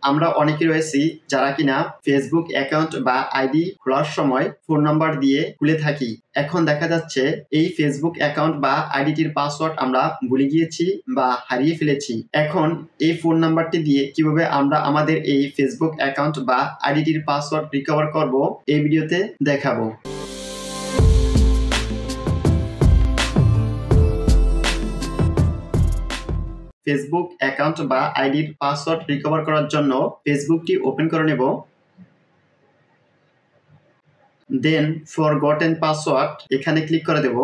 আমরা অনেকে রয়েছি যারা কিনা ফেসবুক অ্যাকাউন্ট বা আইডি খোলার সময় ফোন নাম্বার দিয়ে খুলে থাকি। এখন দেখা যাচ্ছে এই ফেসবুক অ্যাকাউন্ট বা আইডিটির পাসওয়ার্ড আমরা ভুলে গিয়েছি বা হারিয়ে ফেলেছি। এখন এই ফোন নাম্বারটি দিয়ে কিভাবে আমরা আমাদের এই ফেসবুক অ্যাকাউন্ট বা আইডিটির পাসওয়ার্ড রিকভার করব এই ভিডিওতে দেখাবো। ফেসবুক অ্যাকাউন্ট বা আইডির পাসওয়ার্ড রিকভার করার জন্য ফেসবুকটি ওপেন করে নেব। দেন ফরগটেন পাসওয়ার্ড এখানে ক্লিক করে দেব।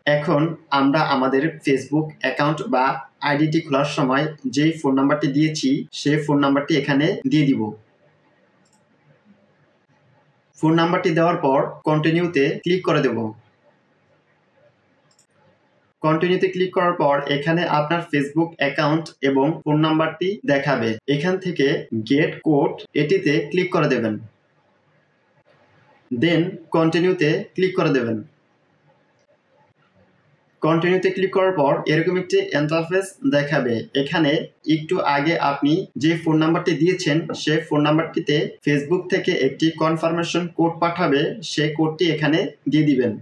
এখন আমরা আমাদের ফেসবুক অ্যাকাউন্ট বা আইডিটি খোলার সময় যেই ফোন নাম্বারটি দিয়েছি সেই ফোন নাম্বারটি এখানে দিয়ে দিব। ফোন নাম্বারটি দেওয়ার পর কন্টিনিউতে ক্লিক করে দেব। কন্টিনিউতে ক্লিক করার পর এখানে আপনার ফেসবুক অ্যাকাউন্ট এবং ফোন নাম্বারটি দেখাবে। এখান থেকে গেট কোড এটিতে ক্লিক করে দেবেন। দেন কন্টিনিউতে ক্লিক করে দেবেন। কন্টিনিউতে ক্লিক করার পর এরকম একটি ইন্টারফেস দেখাবে। এখানে একটু আগে আপনি যে ফোন নাম্বারটি দিয়েছেন সেই ফোন নাম্বারটিতে ফেসবুক থেকে একটি কনফার্মেশন কোড পাঠাবে, সেই কোডটি এখানে দিয়ে দিবেন।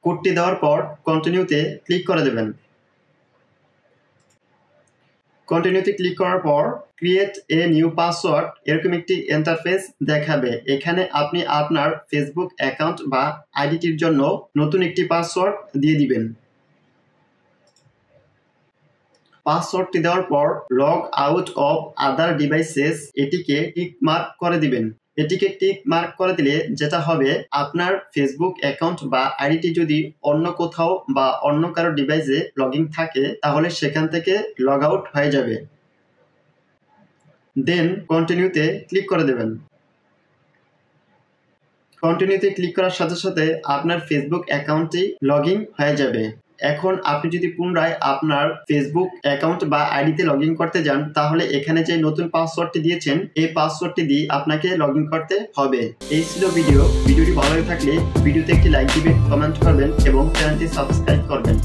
কোডটি দেওয়ার পর কন্টিনিউতে ক্লিক করে দেবেন। কন্টিনিউতে ক্লিক করার পর ক্রিয়েট এ নিউ পাসওয়ার্ড এরকম একটি ইন্টারফেস দেখাবে। এখানে আপনি আপনার ফেসবুক অ্যাকাউন্ট বা আইডিটির জন্য নতুন একটি পাসওয়ার্ড দিয়ে দিবেন। পাসওয়ার্ডটি দেওয়ার পর log out of other devices এটিকে টিক মার্ক করে দিবেন। এটিকে টিক মার্ক করে দিলে যেটা হবে, আপনার ফেসবুক অ্যাকাউন্ট বা আইডিটি যদি অন্য কোথাও বা অন্য কারো ডিভাইসে লগইন থাকে তাহলে সেখান থেকে লগ আউট হয়ে যাবে। দেন কন্টিনিউতে ক্লিক করে দেবেন। কন্টিনিউতে ক্লিক করার সাথে সাথে আপনার ফেসবুক অ্যাকাউন্টটি লগইন হয়ে যাবে। এখন আপনি যদি পুনরায় আপনার ফেসবুক অ্যাকাউন্ট বা আইডিতে লগইন করতে যান তাহলে এখানে যে নতুন পাসওয়ার্ডটি দিয়েছেন এই পাসওয়ার্ডটি দিয়ে আপনাকে লগইন করতে হবে। এই ছিল ভিডিওটি ভালো লাগে থাকলে ভিডিওতে একটি লাইক দিবেন, কমেন্ট করবেন এবং চ্যানেলটি সাবস্ক্রাইব করবেন।